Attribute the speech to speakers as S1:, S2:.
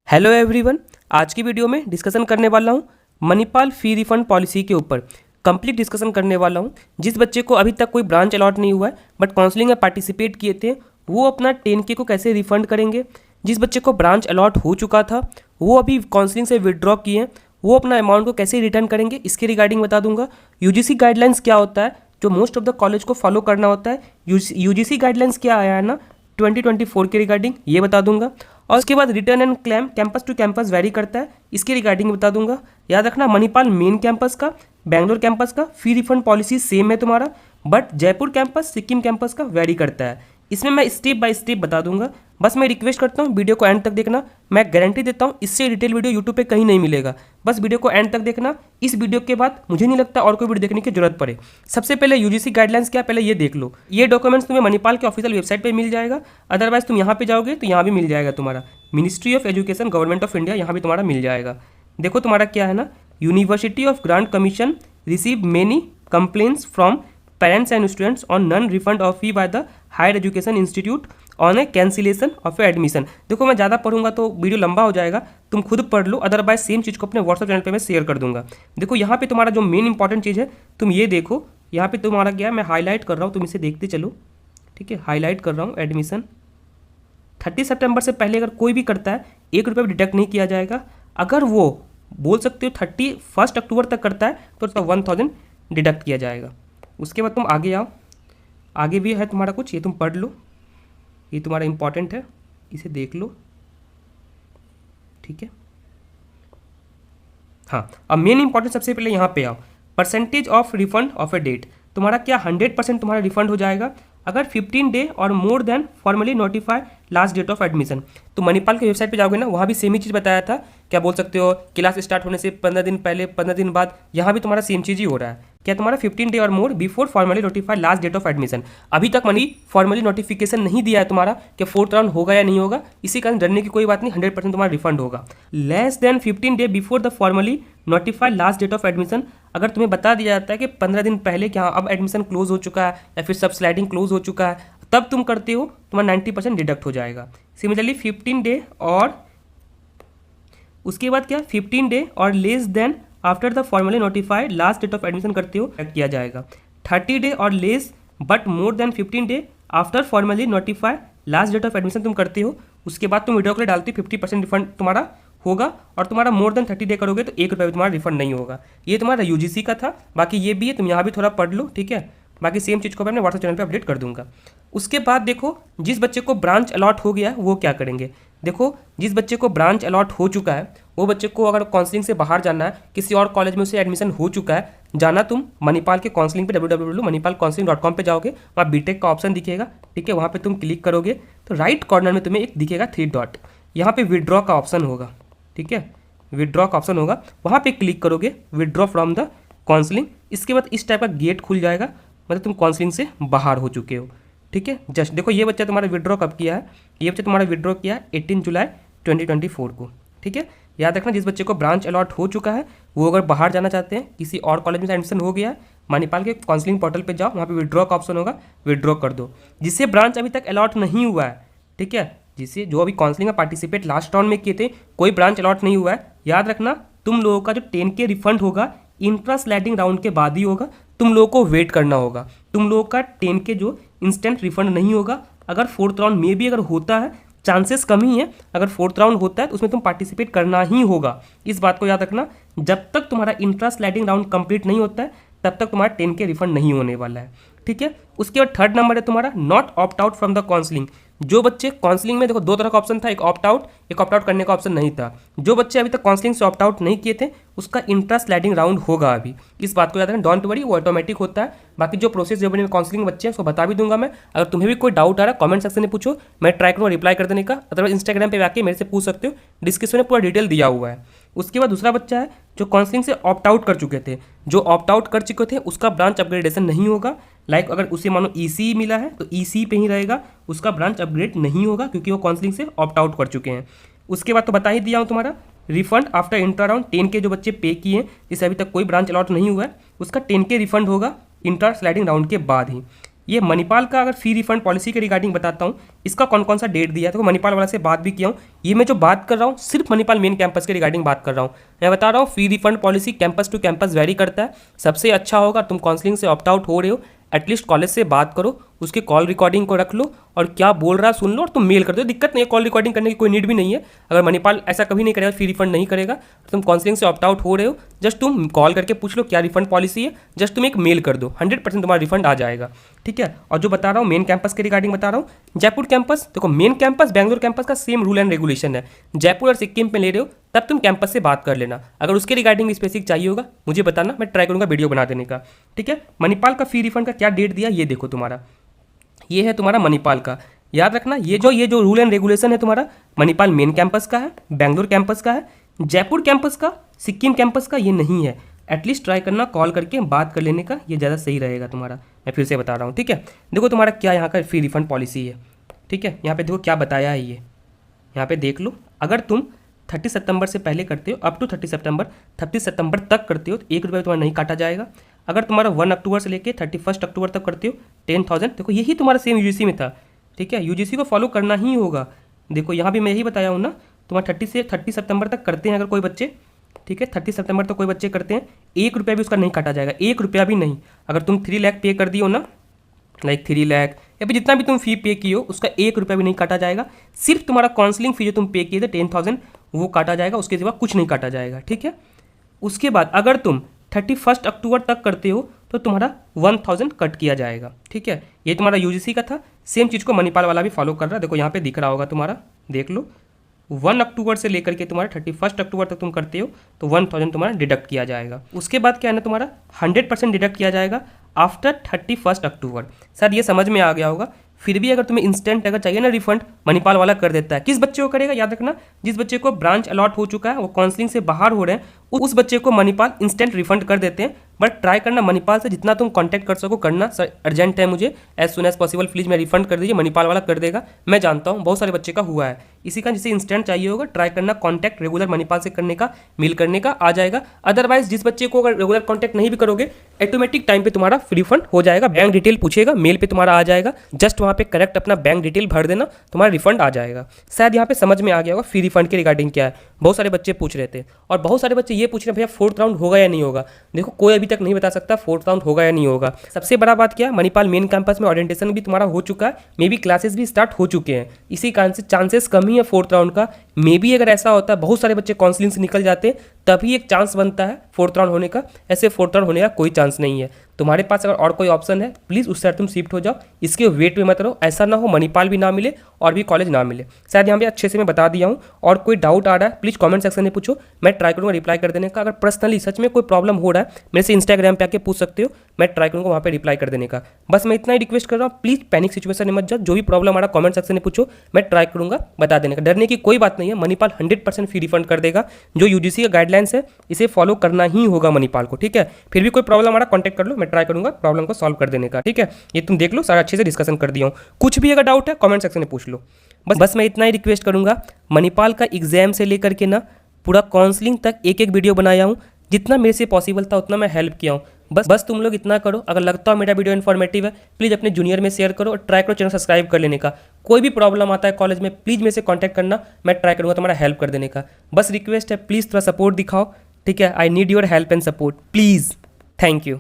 S1: Hello everyone, आज की video में डिस्कशन करने वाला हूँ मणिपाल फी रिफंड पॉलिसी के ऊपर। कंप्लीट डिस्कशन करने वाला हूँ। जिस बच्चे को अभी तक कोई ब्रांच अलॉट नहीं हुआ है बट काउंसलिंग में पार्टिसिपेट किए थे, वो अपना 10K को कैसे रिफंड करेंगे। जिस बच्चे को ब्रांच अलॉट हो चुका था, वो अभी काउंसलिंग से विड्रॉ किए हैं, वो अपना अमाउंट को कैसे रिटर्न करेंगे, इसके रिगार्डिंग बता दूंगा। यूजीसी गाइडलाइंस क्या होता है, जो मोस्ट ऑफ द कॉलेज को फॉलो करना होता है। यूजीसी गाइडलाइंस क्या आया है ना 2024 के रिगार्डिंग, ये बता दूंगा। और उसके बाद return and claim campus to campus very करता है, इसके रिगार्डिंग बता दूंगा। याद रखना, मणिपाल मेन कैंपस का, बैंगलोर कैंपस का फी रिफंड पॉलिसी सेम है तुम्हारा, but Jaipur campus Sikkim campus का वेरी करता है। इसमें मैं स्टेप बाय स्टेप बता दूंगा। बस मैं रिक्वेस्ट करता हूँ वीडियो को एंड तक देखना। मैं गारंटी देता हूँ इससे डिटेल वीडियो यूट्यूब पे कहीं नहीं मिलेगा। बस वीडियो को एंड तक देखना। इस वीडियो के बाद मुझे नहीं लगता और कोई वीडियो देखने की जरूरत पड़े। सबसे पहले यूजीसी गाइडलाइंस क्या, पहले ये देख लो। ये डॉक्यूमेंट्स तुम्हें मणिपाल के ऑफिशियल वेबसाइट पर मिल जाएगा। अदरवाइज तुम यहाँ पे जाओगे तो यहाँ भी मिल जाएगा तुम्हारा ministry of education government of India, यहाँ भी तुम्हारा मिल जाएगा। देखो तुम्हारा क्या है ना, university of grant commission receive many complaints from parents and students on non refund of fee by the higher education institute on a cancellation of admission. देखो मैं ज़्यादा पढ़ूंगा तो वीडियो लंबा हो जाएगा, तुम खुद पढ़ लो। अदरवाइज सेम चीज़ को अपने व्हाट्सएप चैनल पे मैं शेयर कर दूंगा। देखो यहाँ पे तुम्हारा जो मेन इंपॉर्टेंट चीज़ है, तुम ये देखो। यहाँ पे तुम्हारा क्या है, मैं हाईलाइट कर रहा हूँ, तुम इसे देखते चलो। ठीक है, हाईलाइट कर रहा हूँ। एडमिशन 30 सितंबर से पहले अगर कोई भी करता है, ₹1 भी डिडक्ट नहीं किया जाएगा। अगर वो बोल सकते हो 31 अक्टूबर तक करता है तो 1000 डिडक्ट किया जाएगा। उसके बाद तुम आगे आओ, आगे भी है तुम्हारा कुछ, ये तुम पढ़ लो, ये तुम्हारा इंपॉर्टेंट है, इसे देख लो। ठीक है, हाँ। अब मेन इंपॉर्टेंट सबसे पहले यहाँ पे आओ, percentage of refund of a date. तुम्हारा क्या 100% तुम्हारा रिफंड हो जाएगा अगर 15 day or more than formally notify last date of admission. तो मणिपाल के वेबसाइट पे जाओगे ना, वहाँ भी सेम ही चीज़ बताया था। क्या बोल सकते हो, क्लास स्टार्ट होने से 15 दिन पहले, 15 दिन बाद, यहाँ भी तुम्हारा सेम चीज़ ही हो रहा है। क्या तुम्हारा 15 day or more before formally notify last date of admission. अभी तक मनी फॉर्मली नोटिफिकेशन नहीं दिया है तुम्हारा कि 4th राउंड होगा या नहीं होगा, इसी कारण डरने की कोई बात नहीं, 100% तुम्हारा रिफंड होगा। Less than 15 day before the formally notify last date of admission. अगर तुम्हें बता दिया जाता है कि 15 दिन पहले कि हाँ अब एडमिशन क्लोज हो चुका है या फिर सब स्लाइडिंग क्लोज हो चुका है, तब तुम करते हो, तुम्हारा 90% डिडक्ट हो जाएगा। सिमिलरली 15 डे और उसके बाद क्या 15 day or less than after the formally notified last date of admission करते हो, किया जाएगा। 30 day or less but more than 15 day after formally notified last date of admission तुम करते हो, उसके बाद तुम विड्रॉ के लिए डालते हो, 50% रिफंड तुम्हारा होगा। और तुम्हारा मोर देन 30 डे करोगे तो ₹1 भी तुम्हारा रिफंड नहीं होगा। ये तुम्हारा यूजीसी का था, बाकी ये भी है, तुम यहाँ भी थोड़ा पढ़ लो। ठीक है, बाकी सेम चीज़ को मैं अपने व्हाट्सएप चैनल पे अपडेट कर दूंगा। उसके बाद देखो, जिस बच्चे को ब्रांच अलॉट हो गया है वो क्या करेंगे। देखो, जिस बच्चे को ब्रांच अलॉट हो चुका है, वो बच्चे को अगर काउंसलिंग से बाहर जाना है, किसी और कॉलेज में उसे एडमिशन हो चुका है, जाना तुम मणिपाल के काउंसलिंग पे www.manipalcounseling.com पे जाओगे, वहाँ बीटेक का ऑप्शन दिखेगा। ठीक है, वहाँ पे तुम क्लिक करोगे तो राइट कॉर्नर में तुम्हें एक दिखेगा 3 डॉट, यहाँ पे विड्रॉ का ऑप्शन होगा। ठीक है, विड्रॉ का ऑप्शन होगा, वहाँ पे क्लिक करोगे, विड्रॉ फ्रॉम द काउंसलिंग। इसके बाद इस टाइप का गेट खुल जाएगा, मतलब तुम काउंसलिंग से बाहर हो चुके हो। ठीक है, जस्ट देखो ये बच्चा तुम्हारा विड्रॉ कब किया है, ये बच्चा तुम्हारा विड्रॉ किया है 18 जुलाई 2024 को। ठीक है, याद रखना, जिस बच्चे को ब्रांच अलॉट हो चुका है वो अगर बाहर जाना चाहते हैं, किसी और कॉलेज में एडमिशन हो गया है, मणिपाल के काउंसलिंग पोर्टल पे जाओ, वहाँ पे विड्रॉ का ऑप्शन होगा, विड्रॉ कर दो। जिससे ब्रांच अभी तक अलॉट नहीं हुआ है, ठीक है, जिससे जो अभी काउंसलिंग में पार्टिसिपेट लास्ट राउंड में किए थे, कोई ब्रांच अलॉट नहीं हुआ है, याद रखना तुम लोगों का जो 10K रिफंड होगा इंट्रा स्लाइडिंग राउंड के बाद ही होगा। तुम लोगों को वेट करना होगा, तुम लोगों का 10K जो इंस्टेंट रिफंड नहीं होगा। अगर 4th राउंड में भी अगर होता है, चांसेस कम ही है, अगर 4th राउंड होता है तो उसमें तुम पार्टिसिपेट करना ही होगा। इस बात को याद रखना, जब तक तुम्हारा इंट्रा स्लाइडिंग राउंड कंप्लीट नहीं होता है तब तक तुम्हारा 10K रिफंड नहीं होने वाला है। ठीक है, उसके बाद 3rd नंबर है तुम्हारा not opt out from the counselling. जो बच्चे काउंसलिंग में, देखो 2 तरह का ऑप्शन था, एक ऑप्ट आउट, एक ऑप्ट आउट करने का ऑप्शन नहीं था। जो बच्चे अभी तक काउंसलिंग से ऑप्ट आउट नहीं किए थे, उसका इंट्रा स्लाइडिंग राउंड होगा अभी। इस बात को याद रखना, डोंट वरी, वो ऑटोमेटिक होता है। बाकी जो प्रोसेस जो बने काउंसलिंग बच्चे हैं उसको बता भी दूंगा मैं। अगर तुम्हें भी कोई डाउट आ रहा है कमेंट सेक्शन में पूछो, मैं ट्राई करूँगा रिप्लाई कर देने का। अदरवाइज इंस्टाग्राम पे आके मेरे से पूछ सकते हो, डिस्क्रिप्शन में पूरा डिटेल दिया हुआ है। उसके बाद दूसरा बच्चा है जो काउंसलिंग से ऑप्ट आउट कर चुके थे। जो ऑप्ट आउट कर चुके थे उसका ब्रांच अपग्रेडेशन नहीं होगा। लाइक अगर उसे मानो ईसी मिला है तो ईसी पे ही रहेगा, उसका ब्रांच अपग्रेड नहीं होगा क्योंकि वो काउंसलिंग से ऑप्ट आउट कर चुके हैं। उसके बाद तो बता ही दिया हूँ तुम्हारा refund after intra round 10K जो बच्चे पे किए हैं, जिससे अभी तक कोई ब्रांच अलॉट नहीं हुआ है, उसका 10K रिफंड होगा इंट्रा स्लाइडिंग राउंड के बाद ही। ये मणिपाल का अगर फी रिफंड पॉलिसी के रिगार्डिंग बताता हूँ, इसका कौन कौन सा डेट दिया है। तो मणिपाल वाला से बात भी किया हूँ। ये मैं जो बात कर रहा हूँ सिर्फ मणिपाल मेन कैंपस के रिगार्डिंग बात कर रहा हूँ। मैं बता रहा हूँ fee refund policy campus to campus very करता है। सबसे अच्छा होगा तुम काउंसलिंग से ऑप्ट आउट हो रहे हो, एटलीस्ट कॉलेज से बात करो, उसके कॉल रिकॉर्डिंग को रख लो और क्या बोल रहा है सुन लो और तुम मेल कर दो। दिक्कत नहीं है, कॉल रिकॉर्डिंग करने की कोई नीड भी नहीं है। अगर मणिपाल ऐसा कभी नहीं करेगा, फी रिफंड नहीं करेगा, तो तुम काउंसलिंग से ऑप्ट आउट हो रहे हो, जस्ट तुम कॉल करके पूछ लो क्या रिफंड पॉलिसी है, जस्ट तुम एक मेल कर दो, 100% तुम्हारा रिफंड आ जाएगा। ठीक है। और जो बता रहा हूँ मेन कैंपस के रिगार्डिंग बता रहा हूँ, जयपुर कैंपस, देखो मेन कैंपस बैंगलोर कैंपस का सेम रूल एंड रेगुलेशन है। जयपुर और सिक्किम में ले रहे हो तब तुम कैंपस से बात कर लेना। अगर उसके रिगार्डिंग स्पेसिफिक चाहिए होगा मुझे बताना, मैं ट्राई करूँगा वीडियो बना देने का। ठीक है। मणिपाल का फी रिफंड का क्या डेट दिया ये देखो तुम्हारा, ये है तुम्हारा मणिपाल का। याद रखना ये जो रूल एंड रेगुलेशन है तुम्हारा मणिपाल मेन कैंपस का है, बेंगलोर कैंपस का है, जयपुर कैंपस का, सिक्किम कैंपस का ये नहीं है। एटलीस्ट ट्राई करना कॉल करके बात कर लेने का, ये ज़्यादा सही रहेगा तुम्हारा। मैं फिर से बता रहा हूँ। ठीक है। देखो तुम्हारा क्या यहाँ का फी रिफंड पॉलिसी है। ठीक है। यहाँ पे देखो क्या बताया है, ये यहाँ पे देख लो। अगर तुम 30 सितंबर से पहले करते हो, अप टू 30 सितंबर तक करते हो तो 1 रुपये तुम्हारा नहीं काटा जाएगा। अगर तुम्हारा 1 अक्टूबर से लेके 31 अक्टूबर तक करते हो 10,000। देखो यही तुम्हारा सेम यूजीसी में था। ठीक है। यूजीसी को फॉलो करना ही होगा। देखो यहाँ भी मैं यही बताया हूँ ना, तुम्हारा 30 सितंबर तक करते हैं अगर कोई बच्चे, ठीक है, 30 सितंबर तक कोई बच्चे करते हैं, 1 रुपया भी उसका नहीं काटा जाएगा, 1 रुपया भी नहीं। अगर तुम 3 लाख पे कर दियो ना, लाइक 3 लाख या फिर जितना भी तुम फी पे किए हो उसका 1 रुपया भी नहीं काटा जाएगा। सिर्फ तुम्हारा काउंसलिंग फी जो तुम पे किए थे 10,000 वो काटा जाएगा, उसके सिवा कुछ नहीं काटा जाएगा। ठीक है। उसके बाद अगर तुम 31 अक्टूबर तक करते हो तो तुम्हारा 1,000 कट किया जाएगा। ठीक है। ये तुम्हारा यूजीसी का था। सेम चीज़ को मणिपाल वाला भी फॉलो कर रहा है। देखो यहाँ पे दिख रहा होगा तुम्हारा, देख लो 1 अक्टूबर से लेकर के तुम्हारा 31 अक्टूबर तक तुम करते हो तो 1,000 तुम्हारा डिडक्ट किया जाएगा। उसके बाद क्या है ना, तुम्हारा 100% डिडक्ट किया जाएगा आफ्टर 31 अक्टूबर। शायद ये समझ में आ गया होगा। फिर भी अगर तुम्हें इंस्टेंट अगर चाहिए ना रिफंड, मणिपाल वाला कर देता है। किस बच्चे को करेगा याद रखना, जिस बच्चे को ब्रांच अलॉट हो चुका है, वो काउंसलिंग से बाहर हो रहे हैं, उस बच्चे को मणिपाल इंस्टेंट रिफंड कर देते हैं। बट ट्राई करना मणिपाल से जितना तुम कांटेक्ट कर सको करना। सर अर्जेंट है मुझे, as soon as possible please मैं रिफंड कर दीजिए, मणिपाल वाला कर देगा। मैं जानता हूँ बहुत सारे बच्चे का हुआ है। इसी का जिसे इंस्टेंट चाहिए होगा ट्राई करना कॉन्टैक्ट रेगुलर मणिपाल से करने का, मेल करने का, आ जाएगा। अदरवाइज जिस बच्चे को अगर रेगुलर कॉन्टैक्ट नहीं भी करोगे ऑटोमेटिक टाइम पे तुम्हारा रिफंड हो जाएगा। बैंक डिटेल पूछेगा, मेल पे तुम्हारा आ जाएगा, जस्ट वहाँ पे करेक्ट अपना बैंक डिटेल भर देना, तुम्हारा रिफंड आ जाएगा। शायद यहाँ पे समझ में आ गया होगा फी रिफंड के रिगार्डिंग क्या है। बहुत सारे बच्चे पूछ रहे थे और बहुत सारे बच्चे ये पूछ रहे हैं भैया 4th राउंड होगा या नहीं होगा। देखो कोई अभी तक नहीं बता सकता 4th राउंड होगा या नहीं होगा। सबसे बड़ा बात क्या है, मणिपाल मेन कैंपस में ओरिएंटेशन भी तुम्हारा हो चुका है, मे बी क्लासेस भी स्टार्ट हो चुके हैं। इसी कारण से चांसेस कम ही है 4th राउंड का। मे बी अगर ऐसा होता है बहुत सारे बच्चे काउंसलिंग से निकल जाते तभी एक चांस बनता है 4th राउंड होने का, ऐसे 4th राउंड होने का कोई चांस नहीं है। तुम्हारे पास अगर और कोई ऑप्शन है प्लीज़ उस साइड तुम शिफ्ट हो जाओ, इसके वेट में मत रहो। ऐसा ना हो मणिपाल भी ना मिले और भी कॉलेज ना मिले। शायद यहाँ पे अच्छे से मैं बता दिया हूँ। और कोई डाउट आ रहा है प्लीज़ कमेंट सेक्शन में पूछो, मैं ट्राई करूँगा रिप्लाई कर देने का। अगर पर्सनली सच में कोई प्रॉब्लम हो रहा है मेरे से इंस्टाग्राम पे आके पूछ सकते हो, मैं ट्राई करूँगा वहाँ पे रिप्लाई कर देने का। बस मैं इतना ही रिक्वेस्ट कर रहा हूँ, प्लीज़ पैनिक सिचुएशन में मत जाओ। जो भी प्रॉब्लम आ रहा कमेंट सेक्शन में पूछो, मैं ट्राई करूँगा बता देने का। डरने की कोई बात नहीं है, मणिपाल 100% फी रिफंड कर देगा। जो यूजीसी का गाइडलाइंस है इसे फॉलो करना ही होगा मणिपाल को। ठीक है। फिर भी कोई प्रॉब्लम आ रहा कॉन्टैक्ट कर लो, मैं ट्राई करूँगा प्रॉब्लम को सॉल्व कर देने का। ठीक है। ये तुम देख लो, सारा अच्छे से डिस्कशन कर दिया हूँ। कुछ भी अगर डाउट है कमेंट सेक्शन में पूछ लो। बस मैं इतना ही रिक्वेस्ट करूँगा। मणिपाल का एग्जाम से लेकर के ना पूरा काउंसलिंग तक एक विडियो बनाया हूँ, जितना मेरे से पॉसिबल था उतना मैं हेल्प किया हूँ। बस तुम लोग इतना करो। अगर लगता हो मेरा वीडियो इन्फॉर्मेटिव है प्लीज़ अपने जूनियर में शेयर करो और ट्राई करो चैनल सब्सक्राइब कर लेने का। कोई भी प्रॉब्लम आता है कॉलेज में प्लीज़ मेरे से कॉन्टैक्ट करना, मैं ट्राई करूँगा तुम्हारा हेल्प कर देने का। बस रिक्वेस्ट है प्लीज़ थोड़ा सपोर्ट दिखाओ। ठीक है। I need your help and support please. Thank you.